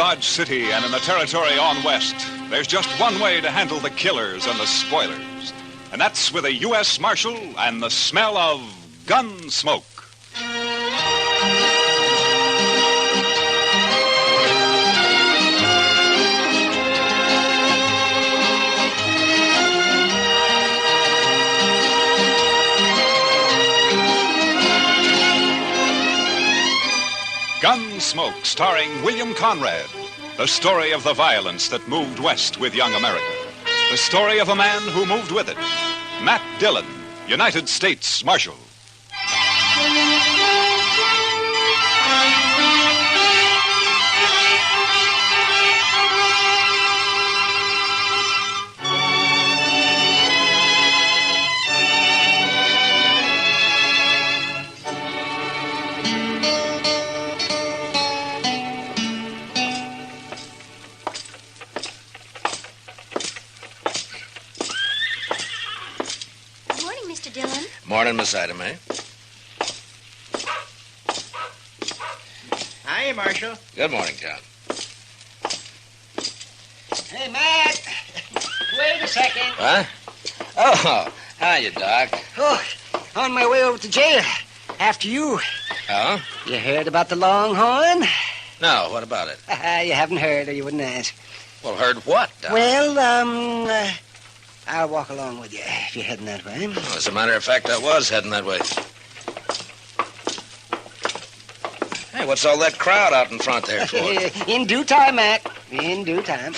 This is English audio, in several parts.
Dodge City and in the territory on west, there's just one way to handle the killers and the spoilers. And that's with a U.S. Marshal and the smell of Gunsmoke. Gunsmoke, starring William Conrad. The story of the violence that moved west with young America. The story of a man who moved with it. Matt Dillon, United States Marshal. Morning, Miss Ida Mae. Hi, Marshal. Good morning, John. Hey, Matt. Wait a second. What? Oh, hiya, Doc. Oh, on my way over to jail. After you. Oh? You heard about the Longhorn? No, what about it? You haven't heard, or you wouldn't ask. Well, heard what, Doc? Well, I'll walk along with you if you're heading that way. Well, as a matter of fact, I was heading that way. Hey, what's all that crowd out in front there for? In due time, Matt. In due time.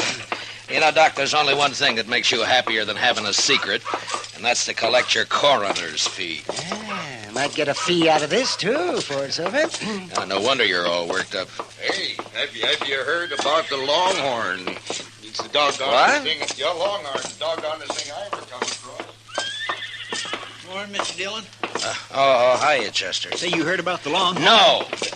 You know, Doc, there's only one thing that makes you happier than having a secret, and that's to collect your coroner's fee. Yeah, might get a fee out of this, too, for it's over. No wonder you're all worked up. Hey, have you heard about the Longhorn? It's the doggone thing. Your Longhorn, the doggone thing I ever come across. Morning, Mr. Dillon. Hiya, Chester. Say, you heard about the Longhorn?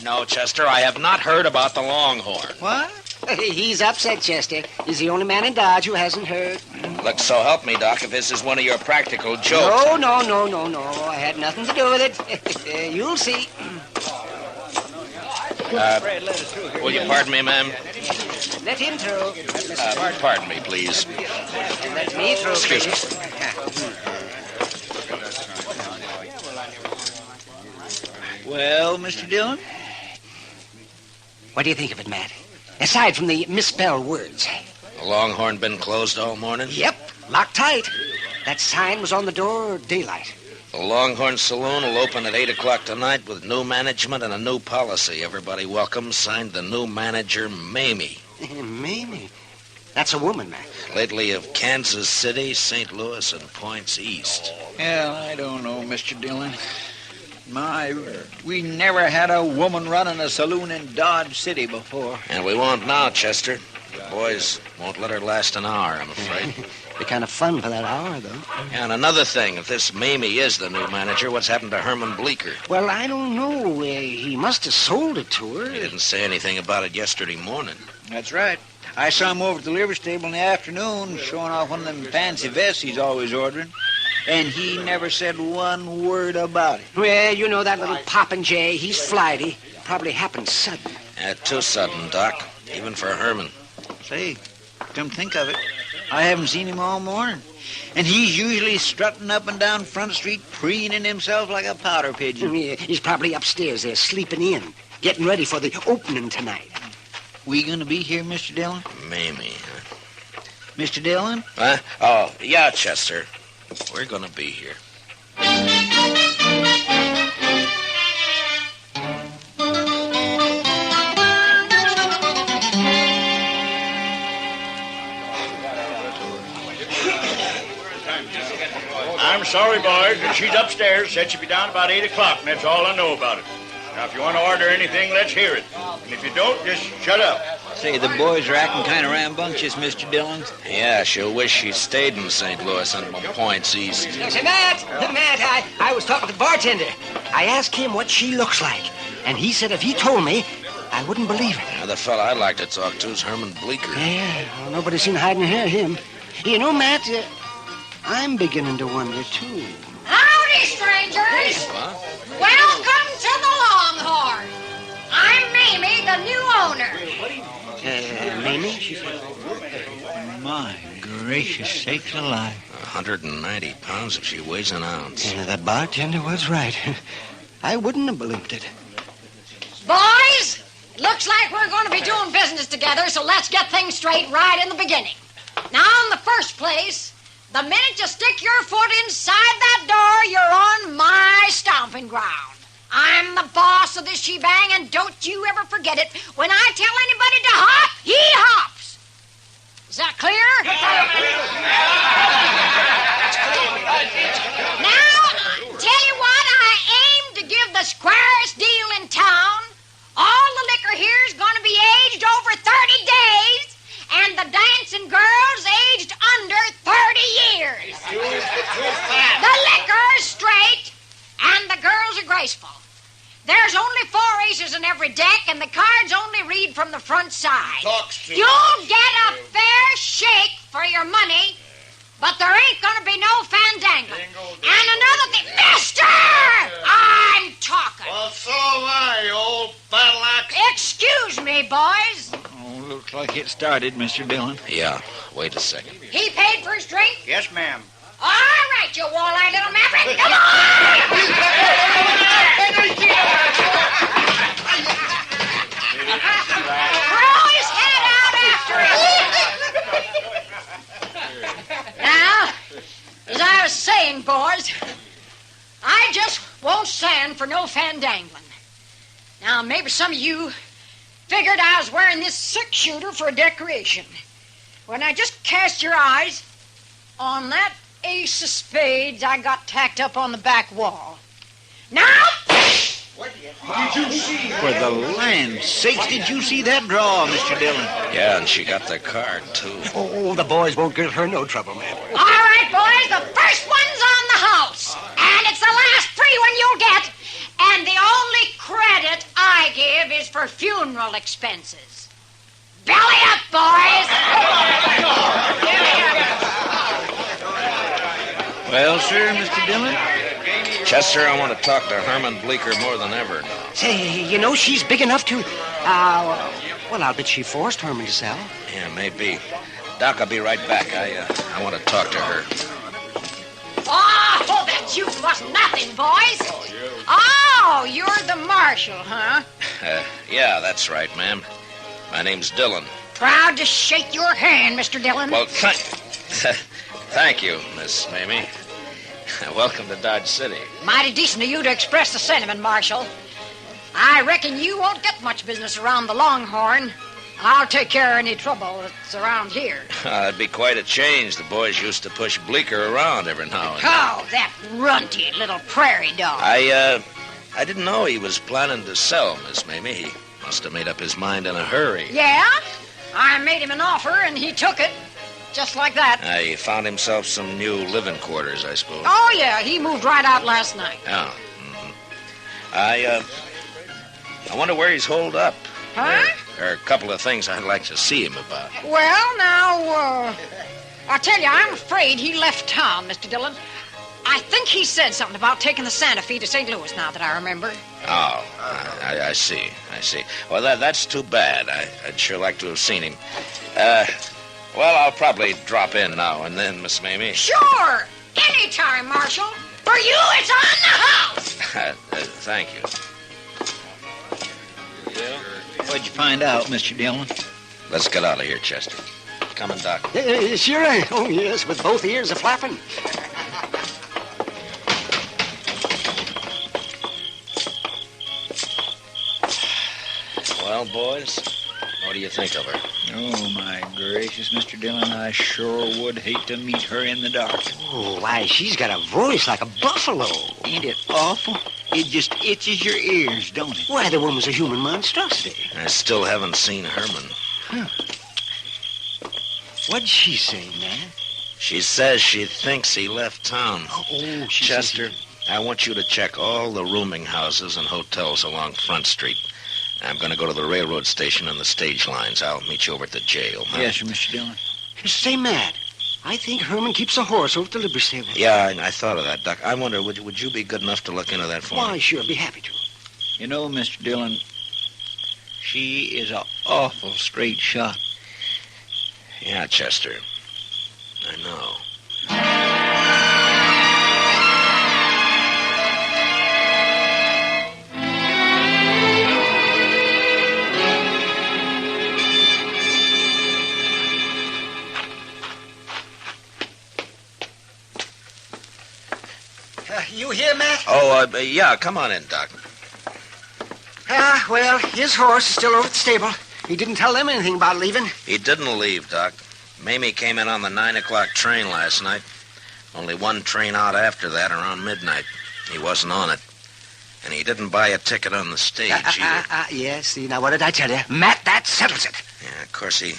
No, Chester, I have not heard about the Longhorn. What? He's upset, Chester. He's the only man in Dodge who hasn't heard. Look, so help me, Doc, if this is one of your practical jokes. No. I had nothing to do with it. You'll see. Will you pardon me, ma'am? Let him through. Pardon me, please. Let me through. Excuse me. Well, Mr. Dillon? What do you think of it, Matt? Aside from the misspelled words. The Longhorn been closed all morning? Yep, locked tight. That sign was on the door daylight. The Longhorn Saloon will open at 8 o'clock tonight with new management and a new policy. Everybody welcome. Signed the new manager, Mamie. Mamie? That's a woman, Matt. Lately of Kansas City, St. Louis, and points east. Well, I don't know, Mr. Dillon. We never had a woman running a saloon in Dodge City before. And we won't now, Chester. The boys won't let her last an hour, I'm afraid. Be kind of fun for that hour, though. And another thing, if this Mamie is the new manager, what's happened to Herman Bleecker? Well, I don't know. He must have sold it to her. He didn't say anything about it yesterday morning. That's right. I saw him over at the livery stable in the afternoon showing off one of them fancy vests he's always ordering. And he never said one word about it. Well, you know that little Popinjay. He's flighty. Probably happened sudden. Too sudden, Doc. Even for Herman. Say, come think of it, I haven't seen him all morning. And he's usually strutting up and down Front Street, preening himself like a powder pigeon. Yeah, he's probably upstairs there, sleeping in, getting ready for the opening tonight. We gonna be here, Mr. Dillon? Mamie, huh? Mr. Dillon? Huh? Oh, yeah, Chester. We're gonna be here. I'm sorry, boys, but she's upstairs. Said she'd be down about 8 o'clock, and that's all I know about it. Now, if you want to order anything, let's hear it. And if you don't, just shut up. Say, the boys are acting kind of rambunctious, Mr. Dillon. Yeah, she'll wish she stayed in St. Louis and points east. Say, Matt, I was talking to the bartender. I asked him what she looks like, and he said if he told me, I wouldn't believe it. Now, the fella I'd like to talk to is Herman Bleecker. Yeah, well, nobody's seen hiding here him. You know, Matt, I'm beginning to wonder, too. Howdy, strangers. What? Welcome to the Longhorn. I'm Mamie, the new owner. Mamie, she said. My gracious sakes alive. 190 pounds if she weighs an ounce. Yeah, that bartender was right. I wouldn't have believed it. Boys, it looks like we're going to be doing business together, so let's get things straight right in the beginning. Now, in the first place, the minute you stick your foot inside that door, you're on my stomping ground. I'm the boss of this shebang, and don't you ever forget it. When I tell anybody to hop, he hops. Is that clear? Now, tell you what, I aim to give the squarest deal in town. All the liquor here is going to be aged over 30 days, and the dancing girls aged under 30 years. The liquor is straight, and the girls are graceful. There's only 4 aces in every deck, and the cards only read from the front side. You'll get a fair shake for your money, but there ain't going to be no fandangling. And another thing, mister! I'm talking. Well, so am I, you old battle axe. Excuse me, boys. Oh, looks like it started, Mr. Dillon. Yeah, wait a second. He paid for his drink? Yes, ma'am. All right, you wall-eyed little maverick. Come on! Throw his head out after him. Now, as I was saying, boys, I just won't stand for no fandangling. Now, maybe some of you figured I was wearing this six-shooter for a decoration. When I just cast your eyes on that ace of spades I got tacked up on the back wall. Now! For the land's sakes, did you see that draw, Mr. Dillon? Yeah, and she got the card, too. Oh, the boys won't give her no trouble, man. All right, boys, the first one's on the house. And it's the last free one you'll get. And the only credit I give is for funeral expenses. Belly up, boys! Well, sir, Mr. Dillon? Chester, I want to talk to Herman Bleecker more than ever. Say, you know, she's big enough to... well, I'll bet she forced Herman to sell. Yeah, maybe. Doc, I'll be right back. I want to talk to her. Oh, that you was nothing, boys. Oh, you're the marshal, huh? Yeah, that's right, ma'am. My name's Dillon. Proud to shake your hand, Mr. Dillon. Well, thank you, Miss Mamie. Welcome to Dodge City. Mighty decent of you to express the sentiment, Marshal. I reckon you won't get much business around the Longhorn. I'll take care of any trouble that's around here. It'd be quite a change. The boys used to push Bleecker around every now and then. Oh, that runty little prairie dog. I didn't know he was planning to sell, Miss Mamie. He must have made up his mind in a hurry. Yeah? I made him an offer, and he took it. Just like that. He found himself some new living quarters, I suppose. Oh, yeah, he moved right out last night. Oh. Mm-hmm. I wonder where he's holed up. Huh? There are a couple of things I'd like to see him about. Well, now, I'll tell you, I'm afraid he left town, Mr. Dillon. I think he said something about taking the Santa Fe to St. Louis, now that I remember. Oh, I see. Well, that's too bad. I'd sure like to have seen him. Well, I'll probably drop in now and then, Miss Mamie. Sure. Anytime, Marshal. For you, it's on the house. Thank you. What'd you find out, Mr. Dillon? Let's get out of here, Chester. Coming, Doc. Sure. Oh, yes, with both ears a-flapping. Well, boys, what do you think of her? Oh, my gracious, Mr. Dillon, I sure would hate to meet her in the dark. Oh, why, she's got a voice like a buffalo. Ain't it awful? It just itches your ears, don't it? Why, the woman's a human monstrosity. I still haven't seen Herman. What'd she say, man? She says she thinks he left town. Oh, Chester, I want you to check all the rooming houses and hotels along Front Street. I'm going to go to the railroad station and the stage lines. I'll meet you over at the jail. Huh? Yes, sir, Mr. Dillon. Say, Matt, I think Herman keeps a horse over at the livery stable. Yeah, I thought of that, Doc. I wonder, would you be good enough to look into that for me? Why, sure, I'd be happy to. You know, Mr. Dillon, She is an awful straight shot. Yeah, Chester. I know. You here, Matt? Oh, yeah, come on in, Doc. Well, his horse is still over at the stable. He didn't tell them anything about leaving. He didn't leave, Doc. Mamie came in on the 9 o'clock train last night. Only one train out after that, around midnight. He wasn't on it. And he didn't buy a ticket on the stage either. Yes, see, now what did I tell you? Matt, that settles it. Yeah, of course, he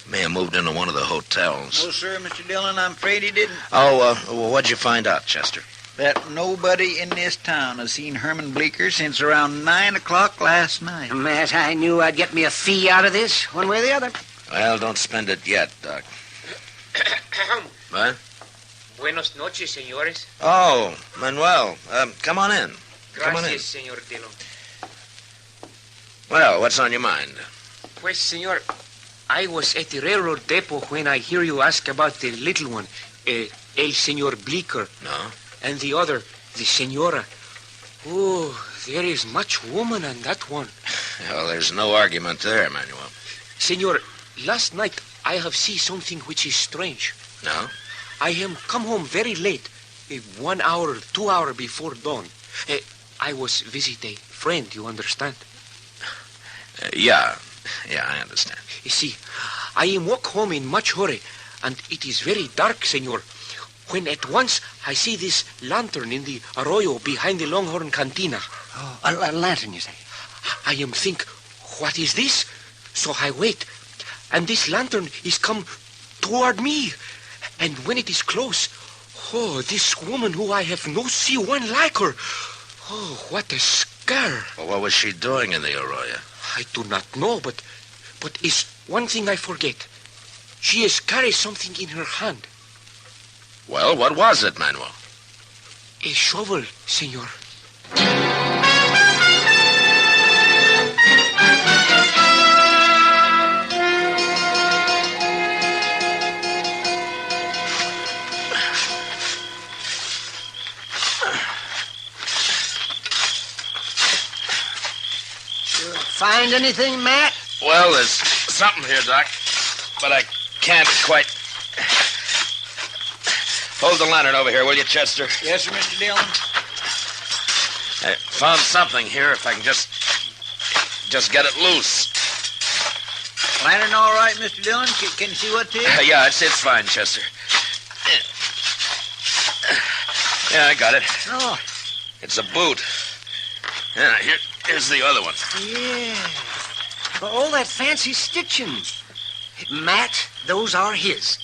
may have moved into one of the hotels. No, sir, Mr. Dillon, I'm afraid he didn't. Oh, well, what'd you find out, Chester? That nobody in this town has seen Herman Bleecker since around 9 o'clock last night. Matt, I knew I'd get me a fee out of this, one way or the other. Well, don't spend it yet, Doc. What? Buenos noches, señores. Oh, Manuel. Come on in. Come on in. Gracias, señor Dillon. Well, what's on your mind? Pues, señor, I was at the railroad depot when I hear you ask about the little one, el señor Bleecker. No? And the other, the señora. Oh, there is much woman on that one. Well, there's no argument there, Manuel. Señor, last night I have seen something which is strange. No? I am come home very late, 1 hour, 2 hours before dawn. I was visit a friend, you understand? Yeah, I understand. You see, I am walk home in much hurry, and it is very dark, señor. When at once I see this lantern in the arroyo behind the Longhorn Cantina. Oh, a lantern, you say? I am think, what is this? So I wait, and this lantern is come toward me. And when it is close, oh, this woman who I have no see one like her. Oh, what a scare. Well, what was she doing in the arroyo? I do not know, but is one thing I forget. She is carry something in her hand. Well, what was it, Manuel? A shovel, senor. Find anything, Matt? Well, there's something here, Doc, but I can't quite... Hold the lantern over here, will you, Chester? Yes, sir, Mr. Dillon. I found something here, if I can just get it loose. Lantern all right, Mr. Dillon? Can you see what it is? Yeah, it's fine, Chester. Yeah, I got it. Oh. It's a boot. Yeah, here's the other one. Yeah. All that fancy stitching. Matt, those are his.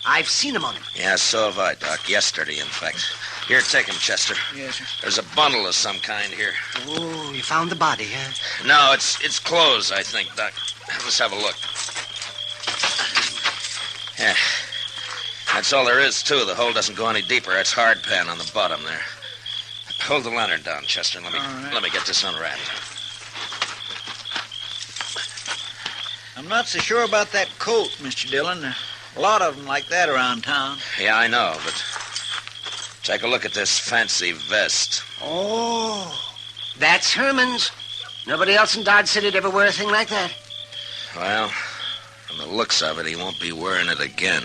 I've seen them on him. Yeah, so have I, Doc. Yesterday, in fact. Here, take him, Chester. Yes, sir. There's a bundle of some kind here. Oh, you found the body, huh? No, it's clothes, I think, Doc. Let's have a look. Yeah. That's all there is, too. The hole doesn't go any deeper. It's hard pan on the bottom there. Hold the lantern down, Chester. Let me get this unwrapped. I'm not so sure about that coat, Mr. Dillon. A lot of them like that around town. Yeah, I know, but take a look at this fancy vest. Oh, that's Herman's. Nobody else in Dodge City'd ever wear a thing like that. Well, from the looks of it, he won't be wearing it again.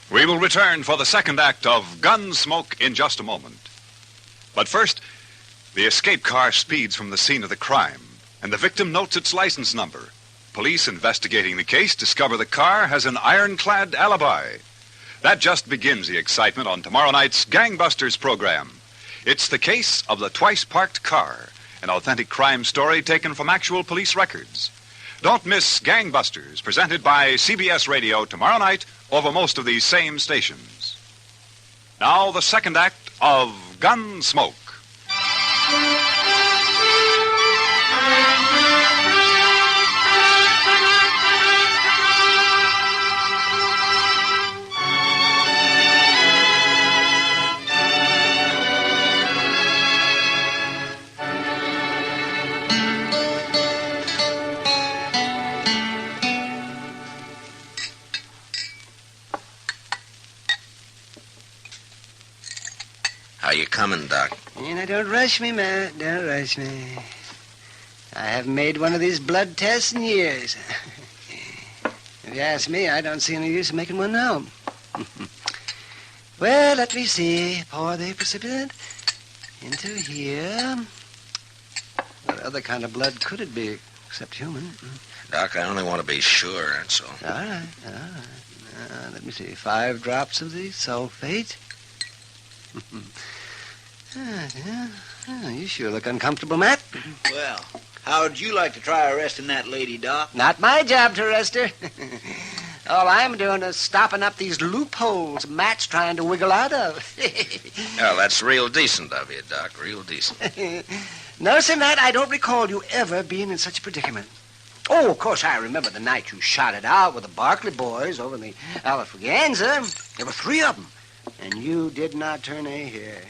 We will return for the second act of Gunsmoke in just a moment. But first, the escape car speeds from the scene of the crime, and the victim notes its license number. Police investigating the case discover the car has an ironclad alibi. That just begins the excitement on tomorrow night's Gangbusters program. It's the case of the twice-parked car, an authentic crime story taken from actual police records. Don't miss Gangbusters, presented by CBS Radio tomorrow night over most of these same stations. Now, the second act of Gunsmoke. Are you coming, Doc? Now, don't rush me, Matt. Don't rush me. I haven't made one of these blood tests in years. If you ask me, I don't see any use in making one now. Well, let me see. Pour the precipitate into here. What other kind of blood could it be except human? Doc, I only want to be sure, that's all. All right. Let me see. 5 drops of the sulfate. You sure look uncomfortable, Matt. Well, how'd you like to try arresting that lady, Doc? Not my job to arrest her. All I'm doing is stopping up these loopholes Matt's trying to wiggle out of. Well, that's real decent of you, Doc. Real decent. No, sir, Matt, I don't recall you ever being in such a predicament. Oh, of course, I remember the night you shot it out with the Barkley boys over in the Alafraganza. There were 3 of them, and you did not turn a hair.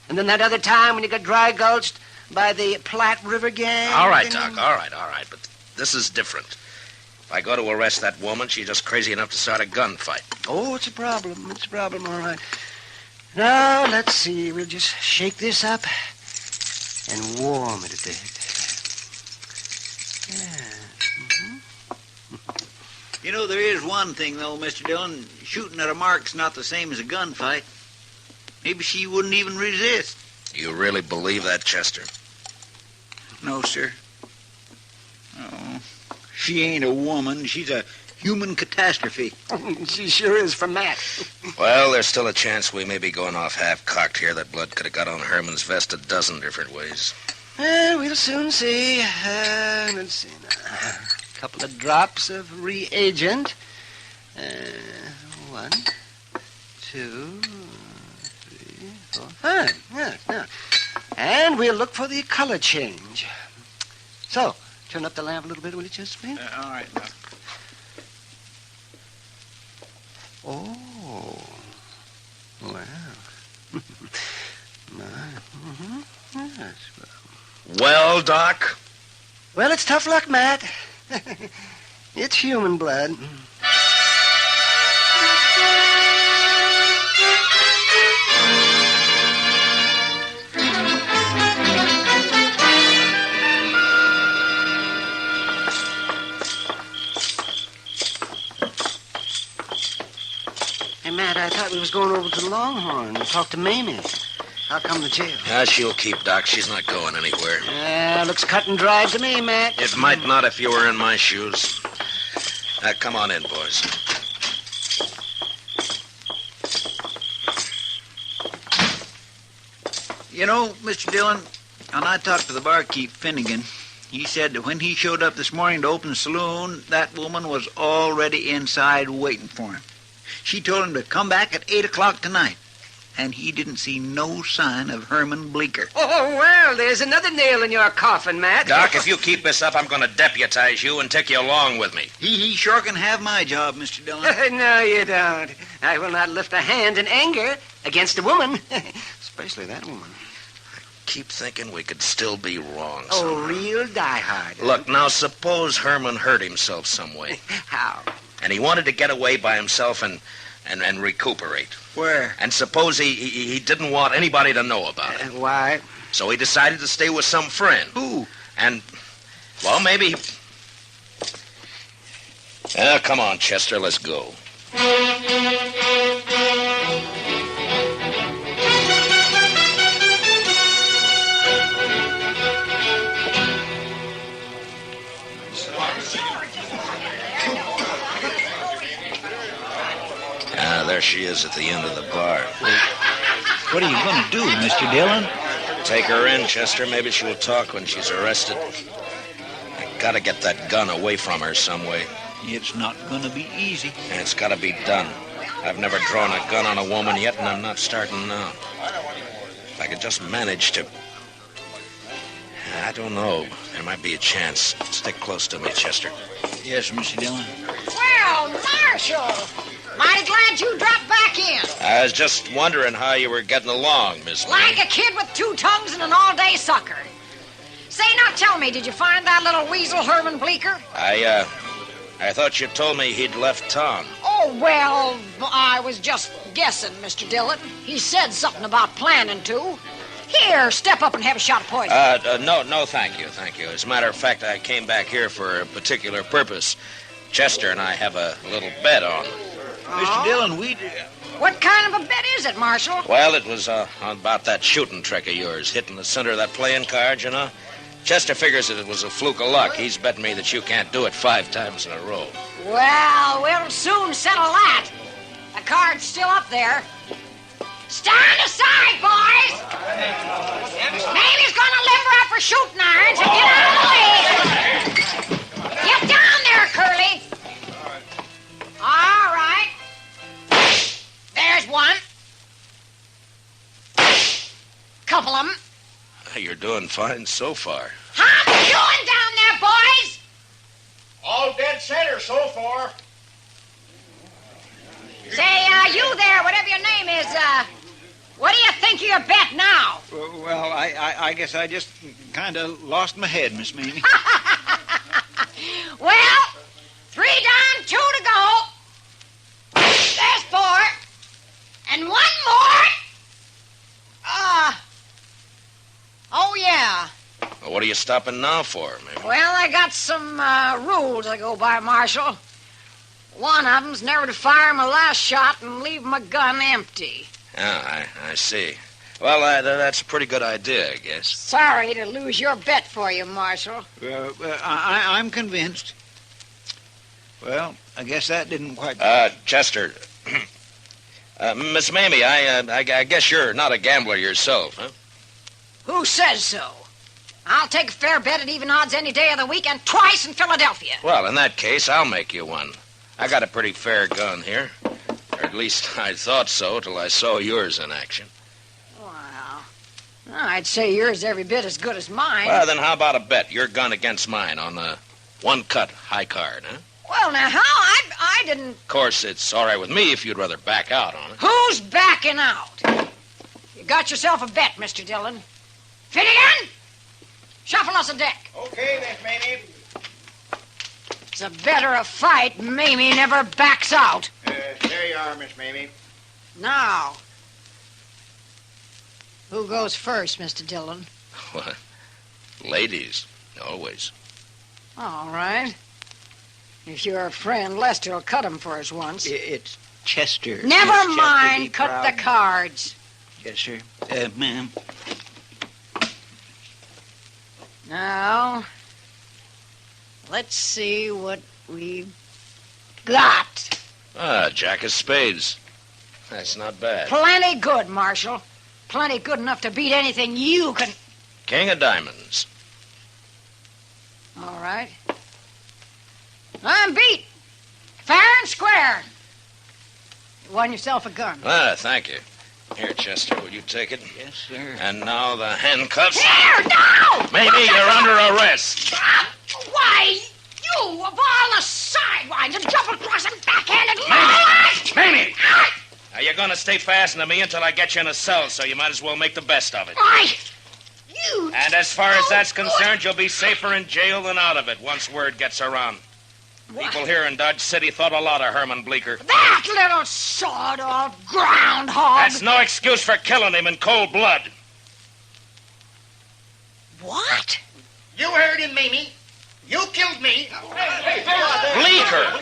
And then that other time when you got dry gulched by the Platte River gang. All right, Doc, all right. But this is different. If I go to arrest that woman, she's just crazy enough to start a gunfight. Oh, it's a problem. It's a problem, all right. Now, let's see. We'll just shake this up and warm it a bit. You know, there is one thing, though, Mr. Dillon. Shooting at a mark's not the same as a gunfight. Maybe she wouldn't even resist. You really believe that, Chester? No, sir. Oh, she ain't a woman. She's a human catastrophe. She sure is for Matt. Well, there's still a chance we may be going off half-cocked here. That blood could have got on Herman's vest a dozen different ways. We'll soon see. Let's see now. A couple of drops of reagent. 1, 2, 3, 4, 5. Yeah. And we'll look for the color change. So, turn up the lamp a little bit, will you, Chester, please? All right, Doc. Oh. Well. Yes, Well, Doc? well, it's tough luck, Matt. It's human blood. Hey, Matt, I thought we was going over to the Longhorn and talk to Mamie. How come the jail? She'll keep, Doc. She's not going anywhere. Looks cut and dried to me, Matt. It might not if you were in my shoes. Come on in, boys. You know, Mr. Dillon, when I talked to the barkeep, Finnegan, he said that when he showed up this morning to open the saloon, that woman was already inside waiting for him. She told him to come back at 8 o'clock tonight, and he didn't see no sign of Herman Bleecker. Oh, well, there's another nail in your coffin, Matt. Doc, if you keep this up, I'm going to deputize you and take you along with me. He sure can have my job, Mr. Dillon. No, you don't. I will not lift a hand in anger against a woman, especially that woman. Keep thinking we could still be wrong. Oh, somehow. real diehard. Look, now suppose Herman hurt himself some way. How? And he wanted to get away by himself and recuperate. Where? And suppose he didn't want anybody to know about it. Why? So he decided to stay with some friend. Who? And, well, maybe... come on, Chester, let's go. There she is at the end of the bar. What are you going to do, Mr. Dillon? Take her in, Chester. Maybe she'll talk when she's arrested. I gotta get that gun away from her some way. It's not going to be easy. And it's gotta be done. I've never drawn a gun on a woman yet, and I'm not starting now. If I could just manage to... I don't know. There might be a chance. Stick close to me, Chester. Yes, Mr. Dillon. Well, Marshal, mighty glad you dropped back in. I was just wondering how you were getting along, Miss Like May. a kid with 2 tongues and an all-day sucker. Say, now tell me, did you find that little weasel Herman Bleecker? I thought you told me he'd left town. Oh, well, I was was just guessing, Mr. Dillon. He said something about planning to. Here, step up and have a shot of poison. No, thank you. As a matter of fact, I came back here for a particular purpose. Chester and I have a little bet on. Mr. Dillon, What kind of a bet is it, Marshal? Well, it was about that shooting trick of yours, hitting the center of that playing card, you know. Chester figures that it was a fluke of luck. He's betting me that you can't do it 5 times in a row. Well, we'll soon settle that. The card's still up there. Stand aside, boys! Mamie's gonna limber up her shooting irons and get out of the way. Get down there, Curly. All right. There's one. Couple of them. You're doing fine so far. How you doing down there, boys? All dead center so far. Say, you there, whatever your name is, what do you think of your bet now? Well, I guess I just kind of lost my head, Miss Mamie. Well, 3 down, 2 to go. There's 4. And 1 more. Oh, yeah. Well, what are you stopping now for, maybe? Well, I got some rules I go by, Marshal. One of them's never to fire my last shot and leave my gun empty. Yeah, I see. Well, that's a pretty good idea, I guess. Sorry to lose your bet for you, Marshal. I'm convinced. Well, I guess that didn't quite... Chester. Miss Mamie, I guess you're not a gambler yourself, huh? Who says so? I'll take a fair bet at even odds any day of the week and twice in Philadelphia. Well, in that case, I'll make you one. I got a pretty fair gun here. Or at least I thought so till I saw yours in action. Well, I'd say yours every bit as good as mine. Well, then how about a bet? Your gun against mine on the 1-cut high card, huh? Well, now, how? I didn't... Of course, it's all right with me if you'd rather back out on it. Who's backing out? You got yourself a bet, Mr. Dillon. Finnegan, shuffle us a deck. Okay, Miss Mamie. It's a better a fight. Mamie never backs out. There you are, Miss Mamie. Now, who goes first, Mr. Dillon? What? Ladies, always. All right. If you're a friend, Lester'll cut him for us once. It's Chester. Never Chester, mind. be Cut proud. the cards. Yes, sir. Ma'am. Now, let's see what we've got. Jack of spades. That's not bad. Plenty good, Marshal. Plenty good enough to beat anything you can... King of diamonds. All right. I'm beat. Fair and square. You won yourself a gun. Thank you. Here, Chester, will you take it? Yes, sir. And now the handcuffs. Here, now! Maybe you're under arrest. Why, you, of all the sidewinds and double-crossing backhanded... Mamie! Now, you're going to stay fastened to me until I get you in a cell, so you might as well make the best of it. Why, you... And as far as that's concerned, you'll be safer in jail than out of it once word gets around. People here in Dodge City thought a lot of Herman Bleecker. That little sawed-off groundhog... That's no excuse for killing him in cold blood. What? You heard him, Mamie. You killed me. Bleecker!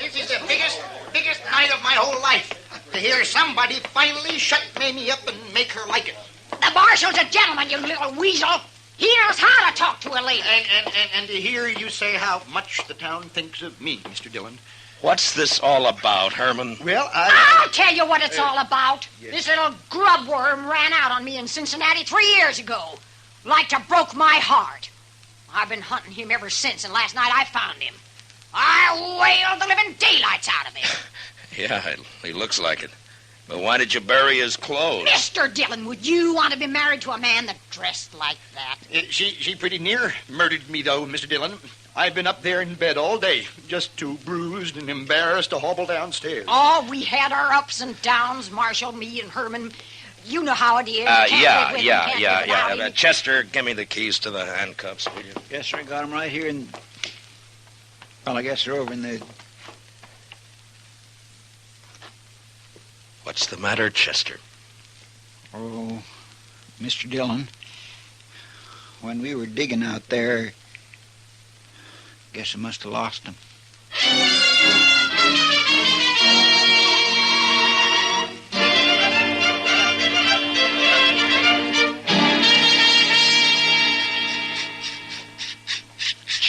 This is the biggest night of my whole life. To hear somebody finally shut Mamie up and make her like it. The marshal's a gentleman, you little weasel. He knows how to talk to a lady. And to hear you say how much the town thinks of me, Mr. Dillon. What's this all about, Herman? Well, I'll tell you what it's all about. Yes. This little grub worm ran out on me in Cincinnati 3 years ago. Like to broke my heart. I've been hunting him ever since, and last night I found him. I wailed the living daylights out of him. Yeah, he looks like it. But why did you bury his clothes? Mr. Dillon, would you want to be married to a man that dressed like that? She pretty near murdered me, though, Mr. Dillon. I've been up there in bed all day, just too bruised and embarrassed to hobble downstairs. Oh, we had our ups and downs, Marshal, me and Herman. You know how it is. Yeah. Chester, give me the keys to the handcuffs, will you? Yes, sir. I got them right here in... Well, I guess they're over in the... What's the matter, Chester? Oh, Mr. Dillon, when we were digging out there, guess I must have lost him.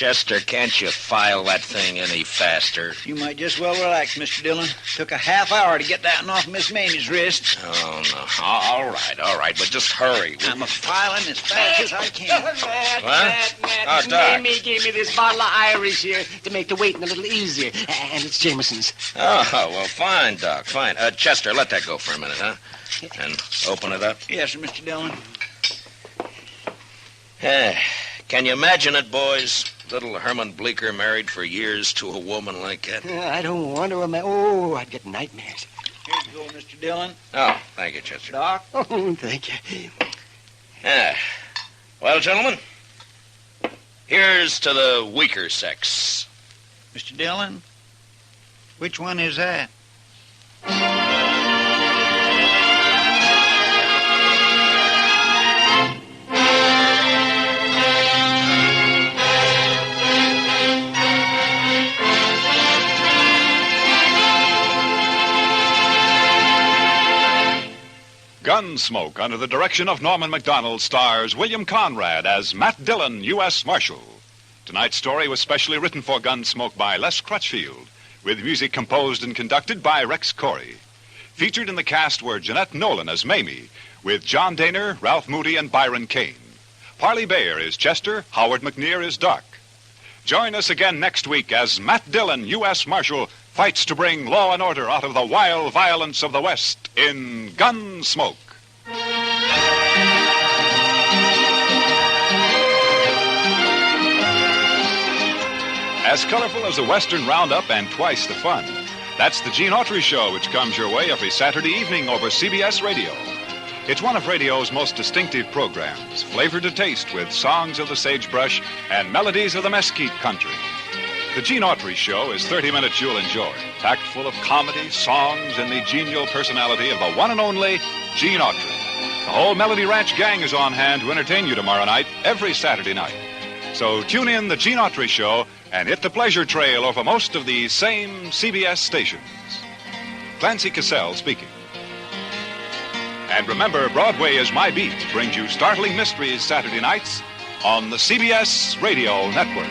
Chester, can't you file that thing any faster? You might just well relax, Mr. Dillon. Took a half hour to get that one off Miss Mamie's wrist. Oh, no. All right, but just hurry. I'm a-filing as fast as I can. Oh, Doc. Mamie gave me this bottle of Irish here to make the waiting a little easier. And it's Jameson's. Oh, well, fine, Doc, fine. Chester, let that go for a minute, huh? And open it up. Yes, Mr. Dillon. Can you imagine it, boys? Little Herman Bleecker married for years to a woman like that. I don't want to imagine. Oh, I'd get nightmares. Here you go, Mr. Dillon. Oh, thank you, Chester. Doc? Oh, thank you. Well, gentlemen, here's to the weaker sex. Mr. Dillon, which one is that? Gunsmoke, under the direction of Norman Macdonnell, stars William Conrad as Matt Dillon, U.S. Marshal. Tonight's story was specially written for Gunsmoke by Les Crutchfield, with music composed and conducted by Rex Corey. Featured in the cast were Jeanette Nolan as Mamie, with John Daner, Ralph Moody, and Byron Kane. Parley Bayer is Chester, Howard McNear is Doc. Join us again next week as Matt Dillon, U.S. Marshal, fights to bring law and order out of the wild violence of the West in Gunsmoke. As colorful as a Western roundup and twice the fun, that's the Gene Autry Show, which comes your way every Saturday evening over CBS Radio. It's one of radio's most distinctive programs, flavored to taste with songs of the sagebrush and melodies of the mesquite country. The Gene Autry Show is 30 minutes you'll enjoy, packed full of comedy, songs, and the genial personality of the one and only Gene Autry. The whole Melody Ranch gang is on hand to entertain you tomorrow night, every Saturday night. So tune in the Gene Autry Show and hit the pleasure trail over most of these same CBS stations. Clancy Cassell speaking. And remember, Broadway is My Beat brings you startling mysteries Saturday nights on the CBS Radio Network.